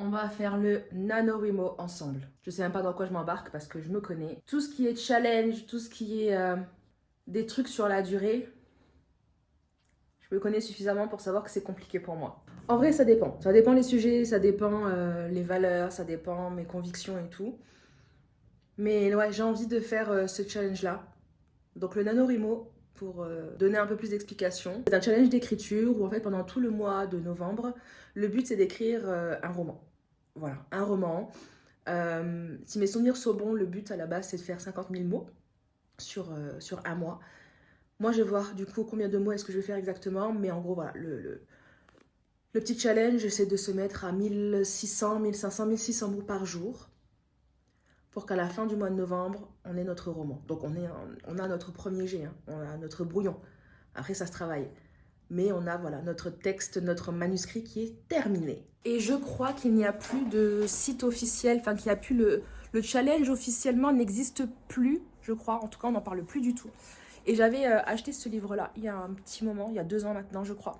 on va faire le NaNoWriMo ensemble. Je sais même pas dans quoi je m'embarque parce que je me connais. Tout ce qui est challenge, tout ce qui est des trucs sur la durée, je me connais suffisamment pour savoir que c'est compliqué pour moi. En vrai, ça dépend. Ça dépend les sujets, ça dépend les valeurs, ça dépend mes convictions et tout. Mais ouais, j'ai envie de faire ce challenge-là. Donc le NaNoWriMo, pour donner un peu plus d'explications. C'est un challenge d'écriture où en fait pendant tout le mois de novembre, le but c'est d'écrire un roman. Voilà, un roman. Si mes souvenirs sont bons, le but à la base c'est de faire 50 000 mots sur un mois. Moi je vais voir du coup combien de mots est-ce que je vais faire exactement, mais en gros voilà, le petit challenge c'est de se mettre à 1600, 1500, 1600 mots par jour pour qu'à la fin du mois de novembre, on ait notre roman. Donc on a notre premier jet, hein, on a notre brouillon. Après ça se travaille. Mais on a voilà, notre texte, notre manuscrit qui est terminé. Et je crois qu'il n'y a plus de site officiel, enfin qu'il n'y a plus le challenge officiellement n'existe plus, je crois. En tout cas, on n'en parle plus du tout. Et j'avais acheté ce livre-là il y a un petit moment, il y a 2 ans maintenant, je crois.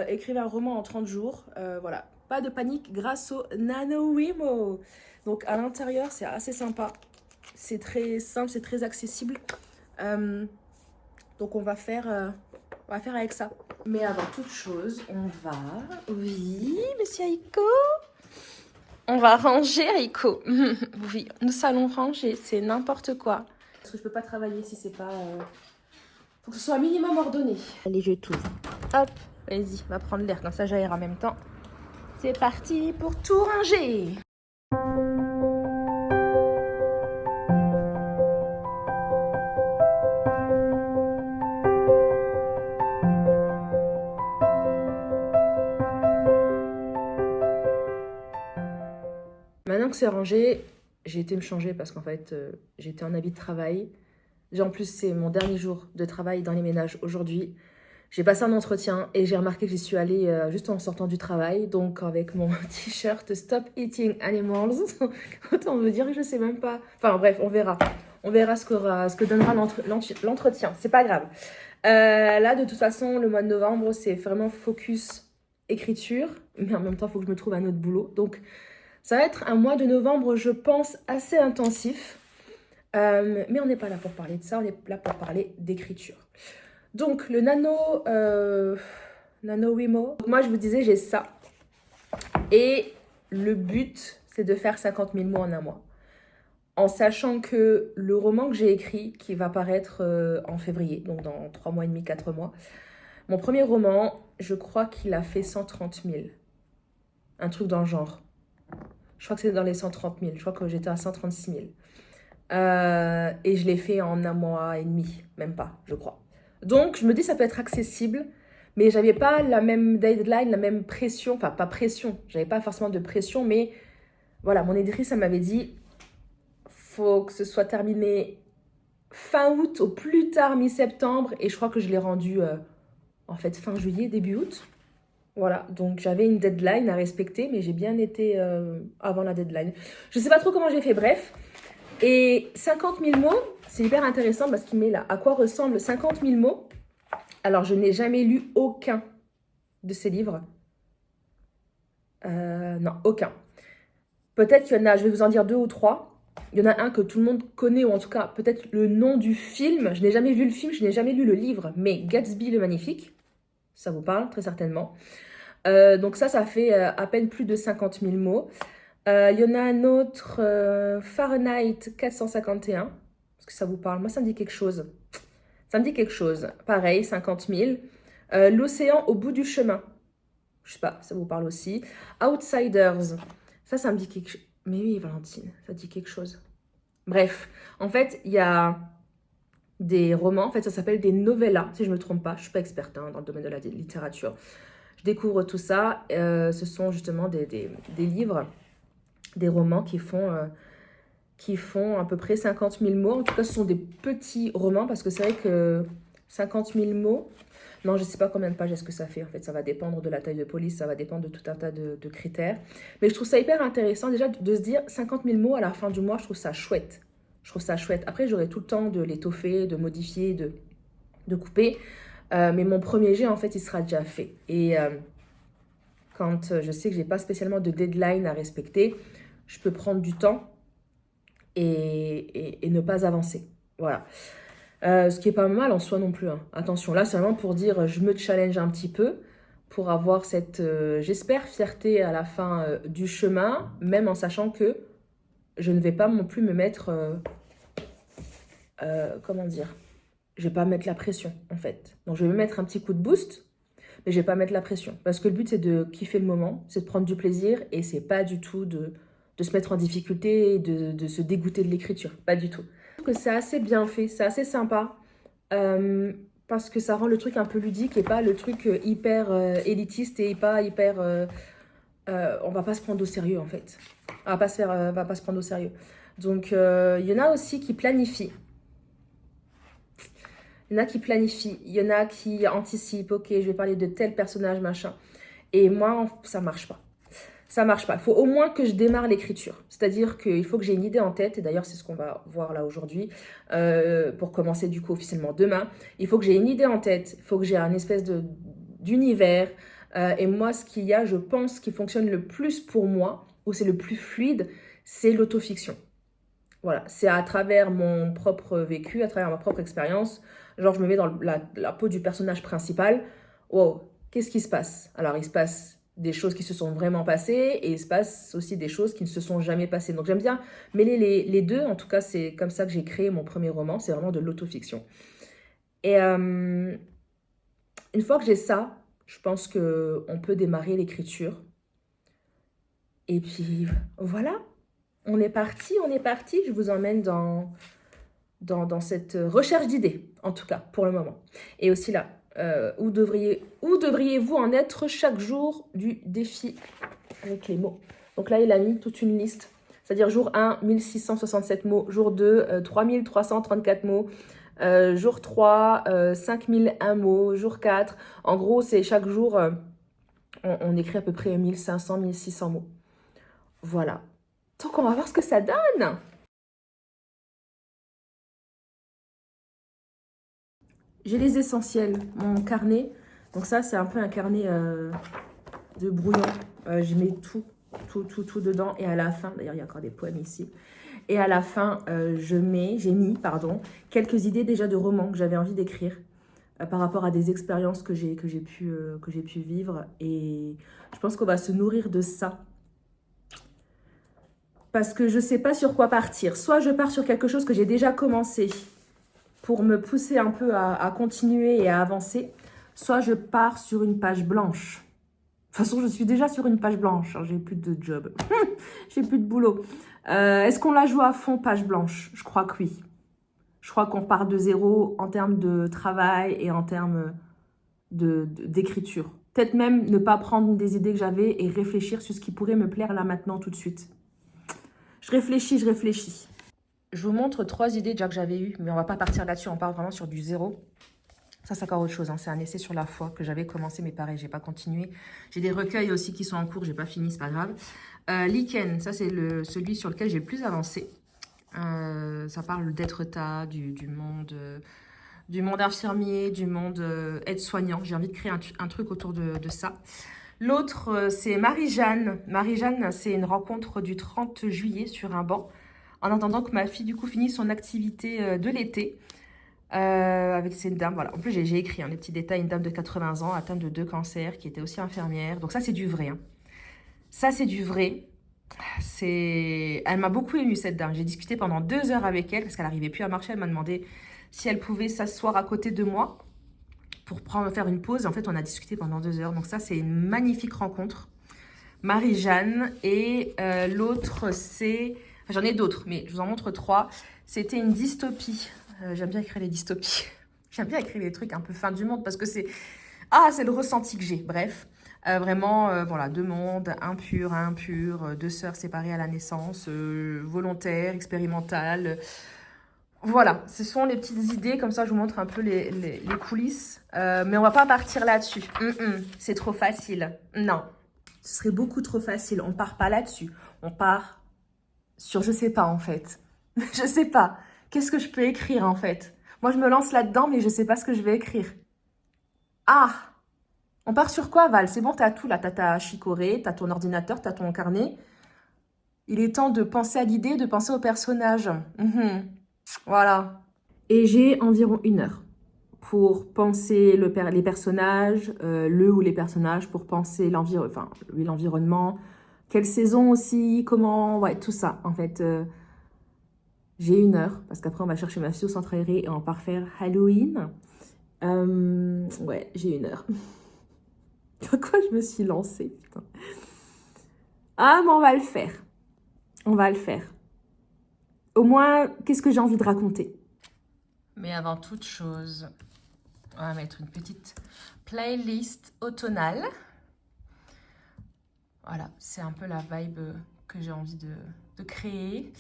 Écrivez un roman en 30 jours. Voilà, pas de panique grâce au NaNoWriMo. Donc à l'intérieur, c'est assez sympa. C'est très simple, c'est très accessible. Donc on va faire avec ça. Mais avant toute chose, on va... Oui, monsieur Aiko. On va ranger, Aiko. Oui, nous allons ranger, c'est n'importe quoi. Parce que je peux pas travailler si c'est pas... Faut que ce soit un minimum ordonné. Allez, je t'ouvre. Hop, vas-y, va prendre l'air, comme ça j'aère en même temps. C'est parti pour tout ranger. Maintenant que c'est rangé, j'ai été me changer parce qu'en fait, j'étais en habit de travail. Déjà, en plus, c'est mon dernier jour de travail dans les ménages aujourd'hui. J'ai passé un entretien et j'ai remarqué que j'y suis allée juste en sortant du travail. Donc, avec mon t-shirt Stop Eating Animals. Autant me dire que je sais même pas. Enfin, bref, on verra. On verra ce que donnera l'entretien. C'est pas grave. Là, de toute façon, le mois de novembre, c'est vraiment focus écriture. Mais en même temps, il faut que je me trouve un autre boulot. Donc, ça va être un mois de novembre, je pense, assez intensif. Mais on n'est pas là pour parler de ça, on est là pour parler d'écriture. Donc, le NaNoWriMo. Moi, je vous disais, j'ai ça. Et le but, c'est de faire 50 000 mots en un mois. En sachant que le roman que j'ai écrit, qui va paraître en février, donc dans 3 mois et demi, 4 mois, mon premier roman, je crois qu'il a fait 130 000. Un truc dans le genre. Je crois que c'est dans les 130 000. Je crois que j'étais à 136 000. Et je l'ai fait en un mois et demi, même pas, je crois. Donc, je me dis ça peut être accessible, mais j'avais pas la même deadline, la même pression. Enfin, pas pression, j'avais pas forcément de pression, mais voilà, mon éditrice, elle m'avait dit faut que ce soit terminé fin août, au plus tard mi-septembre, et je crois que je l'ai rendu en fait fin juillet, début août. Voilà, donc j'avais une deadline à respecter, mais j'ai bien été avant la deadline. Je sais pas trop comment j'ai fait, bref. Et 50 000 mots, c'est hyper intéressant parce qu'il met là à quoi ressemble 50 000 mots. Alors, je n'ai jamais lu aucun de ces livres. Non, aucun. Peut-être qu'il y en a, je vais vous en dire 2 ou 3. Il y en a un que tout le monde connaît, ou en tout cas, peut-être le nom du film. Je n'ai jamais vu le film, je n'ai jamais lu le livre, mais Gatsby le Magnifique, ça vous parle très certainement. Donc ça fait à peine plus de 50 000 mots. Il y en a un autre, Fahrenheit 451. Est-ce que ça vous parle? Moi, ça me dit quelque chose. Ça me dit quelque chose. Pareil, 50 000. L'océan au bout du chemin. Je sais pas, ça vous parle aussi. Outsiders. Ça me dit quelque chose. Mais oui, Valentine, ça dit quelque chose. Bref, en fait, il y a des romans. En fait, ça s'appelle des novellas, si je ne me trompe pas. Je ne suis pas experte dans le domaine de la littérature. Je découvre tout ça. Ce sont justement des livres, des romans qui font à peu près 50 000 mots. En tout cas, ce sont des petits romans parce que c'est vrai que 50 000 mots, non, je ne sais pas combien de pages est-ce que ça fait. En fait, ça va dépendre de la taille de police, ça va dépendre de tout un tas de critères. Mais je trouve ça hyper intéressant déjà de se dire 50 000 mots à la fin du mois, je trouve ça chouette. Je trouve ça chouette. Après, j'aurai tout le temps de l'étoffer, de modifier, de couper. Mais mon premier jet, en fait, il sera déjà fait. Et quand je sais que j'ai pas spécialement de deadline à respecter, je peux prendre du temps et ne pas avancer. Voilà. Ce qui est pas mal en soi non plus, hein. Attention, là c'est vraiment pour dire je me challenge un petit peu pour avoir cette, j'espère, fierté à la fin du chemin, même en sachant que je ne vais pas non plus me mettre, comment dire, je vais pas mettre la pression en fait. Donc je vais me mettre un petit coup de boost, mais je vais pas mettre la pression. Parce que le but c'est de kiffer le moment, c'est de prendre du plaisir et c'est pas du tout de se mettre en difficulté et de se dégoûter de l'écriture, pas du tout. Je trouve que c'est assez bien fait, c'est assez sympa. Parce que ça rend le truc un peu ludique et pas le truc hyper élitiste et pas hyper... on va pas se prendre au sérieux en fait. On va pas se prendre au sérieux. Donc il y en a aussi qui planifient. Il y en a qui planifient. Il y en a qui anticipent. Ok, je vais parler de tel personnage, machin. Et moi, ça marche pas. Ça marche pas. Il faut au moins que je démarre l'écriture. C'est-à-dire qu'il faut que j'ai une idée en tête. Et d'ailleurs, c'est ce qu'on va voir là aujourd'hui. Pour commencer du coup officiellement demain. Il faut que j'ai une idée en tête. Il faut que j'ai un espèce d'univers. Et moi, ce qu'il y a, je pense, qui fonctionne le plus pour moi, ou c'est le plus fluide, c'est l'autofiction. Voilà, c'est à travers mon propre vécu, à travers ma propre expérience. Genre, je me mets dans la peau du personnage principal. Wow, qu'est-ce qui se passe? Alors, il se passe des choses qui se sont vraiment passées et il se passe aussi des choses qui ne se sont jamais passées. Donc, j'aime bien mêler les deux. En tout cas, c'est comme ça que j'ai créé mon premier roman. C'est vraiment de l'autofiction. Et une fois que j'ai ça, je pense qu'on peut démarrer l'écriture. Et puis, voilà. On est parti. Je vous emmène dans cette recherche d'idées, en tout cas, pour le moment. Et aussi là, où devriez-vous en être chaque jour du défi avec les mots? Donc là, il a mis toute une liste. C'est-à-dire jour 1, 1667 mots. Jour 2, 3334 mots. Jour 3, 5001 mots. Jour 4, en gros, c'est chaque jour, on écrit à peu près 1500, 1600 mots. Voilà. Donc, on va voir ce que ça donne. J'ai les essentiels, mon carnet. Donc ça, c'est un peu un carnet de brouillon. Je mets tout dedans. Et à la fin, d'ailleurs, il y a encore des poèmes ici. Et à la fin, j'ai mis, quelques idées déjà de romans que j'avais envie d'écrire par rapport à des expériences que j'ai pu vivre. Et je pense qu'on va se nourrir de ça. Parce que je ne sais pas sur quoi partir. Soit je pars sur quelque chose que j'ai déjà commencé pour me pousser un peu à continuer et à avancer, soit je pars sur une page blanche. De toute façon, je suis déjà sur une page blanche. J'ai plus de job. J'ai plus de boulot. Est-ce qu'on la joue à fond, page blanche? Je crois que oui. Je crois qu'on part de zéro en termes de travail et en termes d'écriture. Peut-être même ne pas prendre des idées que j'avais et réfléchir sur ce qui pourrait me plaire là, maintenant, tout de suite. Je réfléchis. Je vous montre 3 idées déjà que j'avais eues, mais on va pas partir là-dessus, on part vraiment sur du zéro. Ça, c'est encore autre chose, hein. C'est un essai sur la foi que j'avais commencé, mais pareil, j'ai pas continué. J'ai des recueils aussi qui sont en cours, j'ai pas fini, c'est pas grave. Lichen, ça c'est celui sur lequel j'ai le plus avancé. Ça parle d'être-ta, du monde infirmier, du monde aide-soignant. J'ai envie de créer un truc autour de ça. L'autre, c'est Marie-Jeanne. Marie-Jeanne, c'est une rencontre du 30 juillet sur un banc. En attendant que ma fille, du coup, finisse son activité de l'été avec cette dame. Voilà. En plus, j'ai écrit les petits détails. Une dame de 80 ans, atteinte de 2 cancers, qui était aussi infirmière. Donc ça, c'est du vrai. Hein. Ça, c'est du vrai. Elle m'a beaucoup émue, cette dame. J'ai discuté pendant 2 heures avec elle, parce qu'elle n'arrivait plus à marcher. Elle m'a demandé si elle pouvait s'asseoir à côté de moi pour faire une pause. En fait, on a discuté pendant 2 heures. Donc ça, c'est une magnifique rencontre. Marie-Jeanne. Et l'autre, c'est... J'en ai d'autres, mais je vous en montre 3. C'était une dystopie. J'aime bien écrire les dystopies. J'aime bien écrire les trucs un peu fin du monde parce que c'est... Ah, c'est le ressenti que j'ai. Bref, vraiment, voilà, 2 mondes, un pur, 2 sœurs séparées à la naissance, volontaire, expérimentale. Voilà, ce sont les petites idées. Comme ça, je vous montre un peu les coulisses. Mais on va pas partir là-dessus. C'est trop facile. Non, ce serait beaucoup trop facile. On part pas là-dessus. On part... sur je sais pas en fait. Je sais pas. Qu'est-ce que je peux écrire en fait? Moi je me lance là-dedans mais je sais pas ce que je vais écrire. Ah! On part sur quoi, Val? C'est bon, t'as tout là. T'as ta chicorée, t'as ton ordinateur, t'as ton carnet. Il est temps de penser à l'idée, de penser au personnage. Voilà. Et j'ai environ 1 heure pour penser les personnages, le ou les personnages, pour penser l'environnement, quelle saison aussi, comment, ouais, tout ça. En fait, j'ai 1 heure, parce qu'après, on va chercher ma fille au centre aéré et on part faire Halloween. Ouais, j'ai 1 heure. Pourquoi je me suis lancée, putain. Ah, mais on va le faire. On va le faire. Au moins, qu'est-ce que j'ai envie de raconter? Mais avant toute chose, on va mettre une petite playlist automnale. Voilà, c'est un peu la vibe que j'ai envie de créer.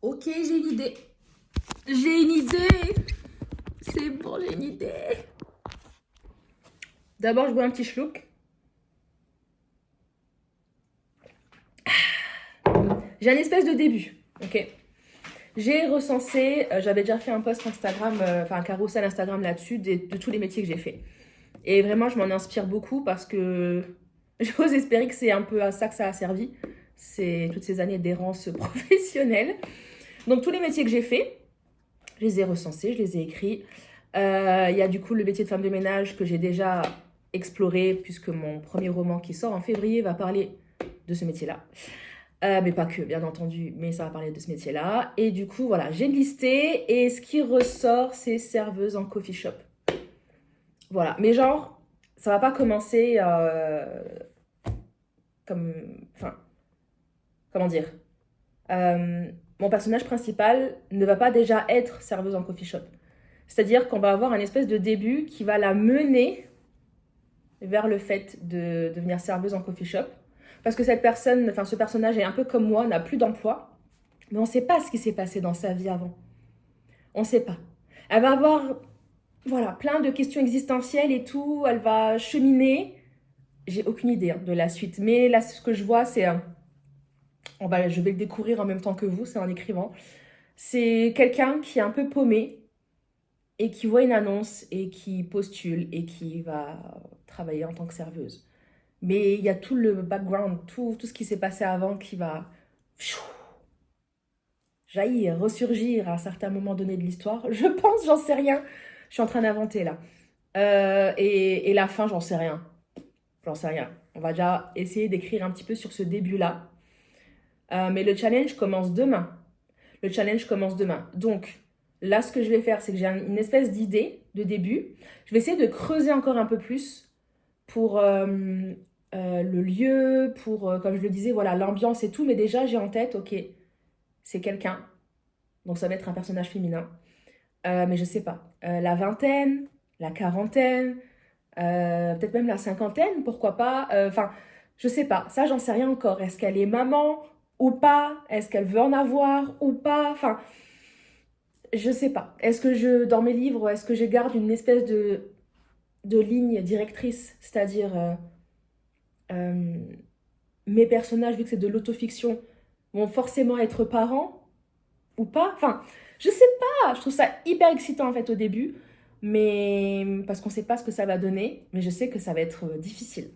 Ok, j'ai une idée. J'ai une idée. C'est bon, j'ai une idée. D'abord, je bois un petit schluck. J'ai une espèce de début, ok. J'ai recensé, j'avais déjà fait un post Instagram, un carrousel Instagram là-dessus, de tous les métiers que j'ai fait. Et vraiment, je m'en inspire beaucoup parce que j'ose espérer que c'est un peu à ça que ça a servi. C'est toutes ces années d'errance professionnelle. Donc, tous les métiers que j'ai fait, je les ai recensés, je les ai écrits. Il y a du coup le métier de femme de ménage que j'ai déjà exploré puisque mon premier roman qui sort en février va parler de ce métier-là. Mais pas que, bien entendu, mais ça va parler de ce métier-là. Et du coup, voilà, j'ai listé et ce qui ressort, c'est serveuse en coffee shop. Voilà, mais genre, ça va pas commencer comment dire mon personnage principal ne va pas déjà être serveuse en coffee shop. C'est-à-dire qu'on va avoir un espèce de début qui va la mener vers le fait de devenir serveuse en coffee shop. Parce que ce personnage est un peu comme moi, n'a plus d'emploi, mais on ne sait pas ce qui s'est passé dans sa vie avant. On ne sait pas. Elle va avoir plein de questions existentielles et tout, elle va cheminer. J'ai aucune idée de la suite, mais là, ce que je vois, c'est... je vais le découvrir en même temps que vous, c'est en écrivant. C'est quelqu'un qui est un peu paumé et qui voit une annonce et qui postule et qui va travailler en tant que serveuse. Mais il y a tout le background, tout ce qui s'est passé avant qui va jaillir, ressurgir à un certain moment donné de l'histoire. Je pense, j'en sais rien. Je suis en train d'inventer là. Et la fin, j'en sais rien. J'en sais rien. On va déjà essayer d'écrire un petit peu sur ce début-là. Mais le challenge commence demain. Donc, là, ce que je vais faire, c'est que j'ai une espèce d'idée de début. Je vais essayer de creuser encore un peu plus pour le lieu, pour, comme je le disais, voilà, l'ambiance et tout. Mais déjà, j'ai en tête, ok, c'est quelqu'un. Donc, ça va être un personnage féminin. Mais je sais pas. La vingtaine, la quarantaine, peut-être même la cinquantaine, pourquoi pas. Je sais pas. Ça, j'en sais rien encore. Est-ce qu'elle est maman ou pas? Est-ce qu'elle veut en avoir ou pas? Je sais pas. Dans mes livres, est-ce que je garde une espèce de ligne directrice? C'est-à-dire, mes personnages, vu que c'est de l'autofiction, vont forcément être parents ou pas? Je sais pas. Je trouve ça hyper excitant, en fait, au début. Mais parce qu'on sait pas ce que ça va donner. Mais je sais que ça va être difficile.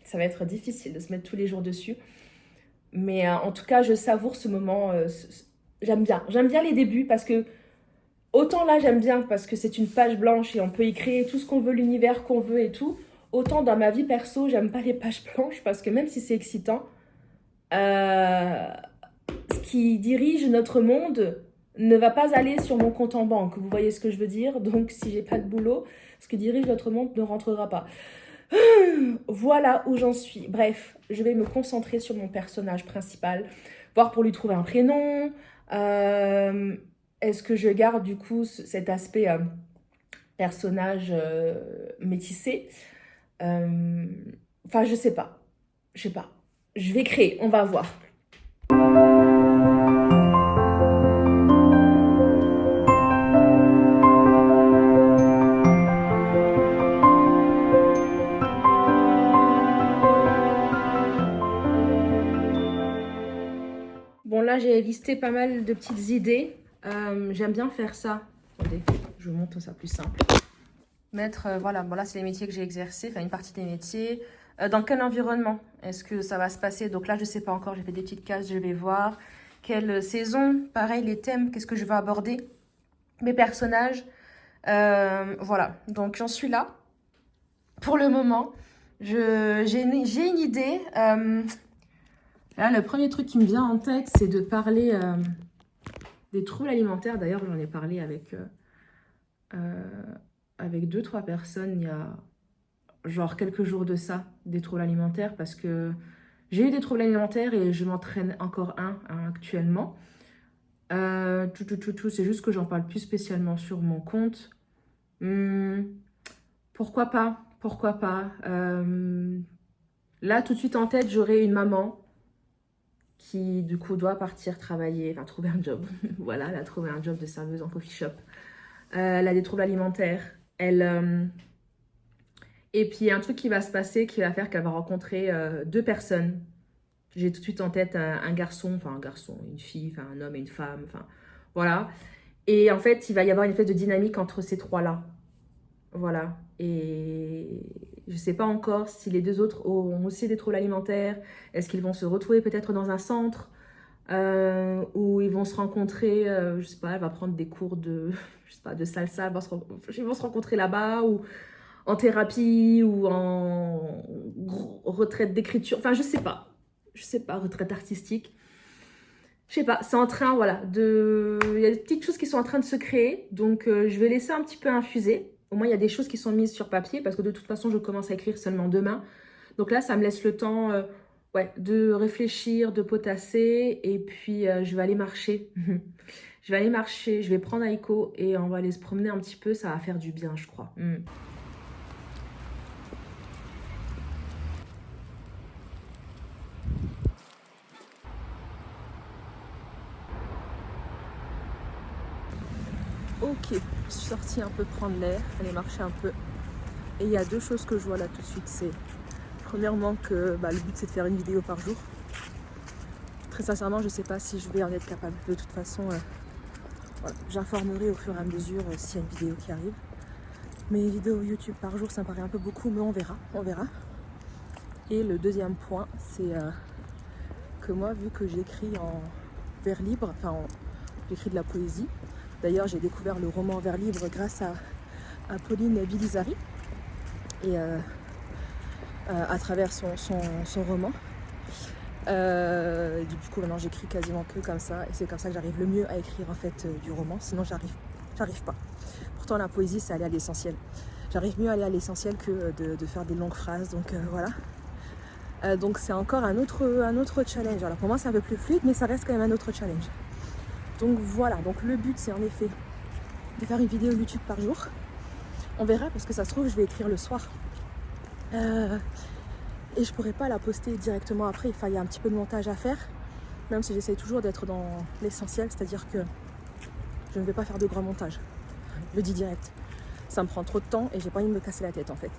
Ça va être difficile de se mettre tous les jours dessus. Mais en tout cas, je savoure ce moment. J'aime bien. J'aime bien les débuts parce que autant là, j'aime bien parce que c'est une page blanche et on peut y créer tout ce qu'on veut, l'univers qu'on veut et tout. Autant dans ma vie perso, j'aime pas les pages blanches parce que même si c'est excitant, ce qui dirige notre monde ne va pas aller sur mon compte en banque. Vous voyez ce que je veux dire? Donc, si j'ai pas de boulot, ce qui dirige notre monde ne rentrera pas. Voilà où j'en suis. Bref, je vais me concentrer sur mon personnage principal, voir pour lui trouver un prénom. Est-ce que je garde du coup cet aspect personnage métissé? Je sais pas. Je vais créer, on va voir. là, j'ai listé pas mal de petites idées. J'aime bien faire ça. Attendez, je vous montre ça plus simple. Mettre, voilà, bon là, c'est les métiers que j'ai exercés, enfin une partie des métiers. Dans quel environnement est-ce que ça va se passer? Donc là, je ne sais pas encore, j'ai fait des petites cases, je vais voir. Quelle saison? Pareil, les thèmes, qu'est-ce que je veux aborder? Mes personnages. Voilà, donc j'en suis là. Pour le moment, j'ai une idée. Là, le premier truc qui me vient en tête, c'est de parler des troubles alimentaires. D'ailleurs, j'en ai parlé avec 2-3 personnes il y a genre quelques jours de ça, des troubles alimentaires, parce que j'ai eu des troubles alimentaires et je m'entraîne encore un actuellement. C'est juste que j'en parle plus spécialement sur mon compte. Pourquoi pas? Pourquoi pas? Là, tout de suite en tête, j'aurai une maman qui, du coup, doit partir travailler, enfin, trouver un job. Voilà, elle a trouvé un job de serveuse en coffee shop. Elle a des troubles alimentaires. Et puis, il y a un truc qui va se passer qui va faire qu'elle va rencontrer 2 personnes. J'ai tout de suite en tête un garçon, une fille, enfin, un homme et une femme, enfin, voilà. Et en fait, il va y avoir une espèce de dynamique entre ces 3-là. Voilà. Et je ne sais pas encore si les 2 autres ont aussi des troubles alimentaires. Est-ce qu'ils vont se retrouver peut-être dans un centre où ils vont se rencontrer, je ne sais pas, elle va prendre des cours de, je sais pas, de salsa, ils vont se rencontrer là-bas, ou en thérapie, ou en retraite d'écriture, enfin je sais pas, retraite artistique. Je sais pas, c'est en train, voilà, il y a des petites choses qui sont en train de se créer, donc je vais laisser un petit peu infuser. Au moins, il y a des choses qui sont mises sur papier, parce que de toute façon, je commence à écrire seulement demain. Donc là, ça me laisse le temps de réfléchir, de potasser, et puis je vais aller marcher. Je vais aller marcher, je vais prendre Aiko, et on va aller se promener un petit peu, ça va faire du bien, je crois. Ok, je suis sortie un peu prendre l'air, aller marcher un peu. Et il y a 2 choses que je vois là tout de suite. C'est premièrement que le but c'est de faire une vidéo par jour. Très sincèrement, je ne sais pas si je vais en être capable. De toute façon, voilà, j'informerai au fur et à mesure s'il y a une vidéo qui arrive. Mais une vidéo YouTube par jour, ça me paraît un peu beaucoup, mais on verra. Et le deuxième point, c'est que moi, vu que j'écris en vers libre, j'écris de la poésie. D'ailleurs, j'ai découvert le roman vers libre grâce à Pauline Bilizari. Et à travers son roman. Du coup, maintenant, j'écris quasiment que comme ça. Et c'est comme ça que j'arrive le mieux à écrire, en fait, du roman. Sinon, j'arrive pas. Pourtant, la poésie, c'est aller à l'essentiel. J'arrive mieux à aller à l'essentiel que de faire des longues phrases. Donc, voilà. Donc, c'est encore un autre challenge. Alors, pour moi, c'est un peu plus fluide, mais ça reste quand même un autre challenge. Donc, voilà. Donc, le but, c'est en effet de faire une vidéo YouTube par jour. On verra, parce que ça se trouve, je vais écrire le soir. Et je pourrais pas la poster directement après. Il y a un petit peu de montage à faire. Même si j'essaye toujours d'être dans l'essentiel. C'est-à-dire que je ne vais pas faire de grand montage. Je le dis direct. Ça me prend trop de temps et j'ai pas envie de me casser la tête, en fait.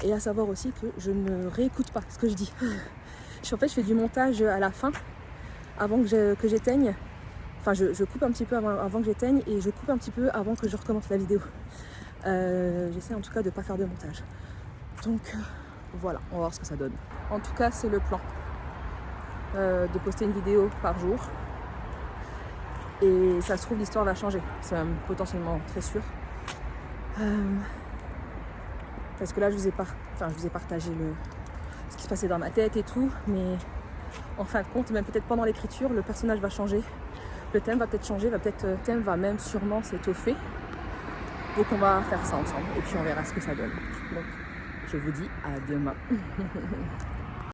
Et à savoir aussi que je ne réécoute pas ce que je dis. En fait, je fais du montage à la fin, avant que j'éteigne. Enfin, je coupe un petit peu avant que j'éteigne et je coupe un petit peu avant que je recommence la vidéo. J'essaie en tout cas de ne pas faire de montage. Donc voilà, on va voir ce que ça donne. En tout cas, c'est le plan. De poster une vidéo par jour. Et ça se trouve, l'histoire va changer. C'est même potentiellement très sûr. Parce que là, je vous ai partagé ce qui se passait dans ma tête et tout. Mais en fin de compte, même peut-être pendant l'écriture, le personnage va changer. Le thème va peut-être changer. Le thème va même sûrement s'étoffer. Donc on va faire ça ensemble. Et puis on verra ce que ça donne. Donc je vous dis à demain.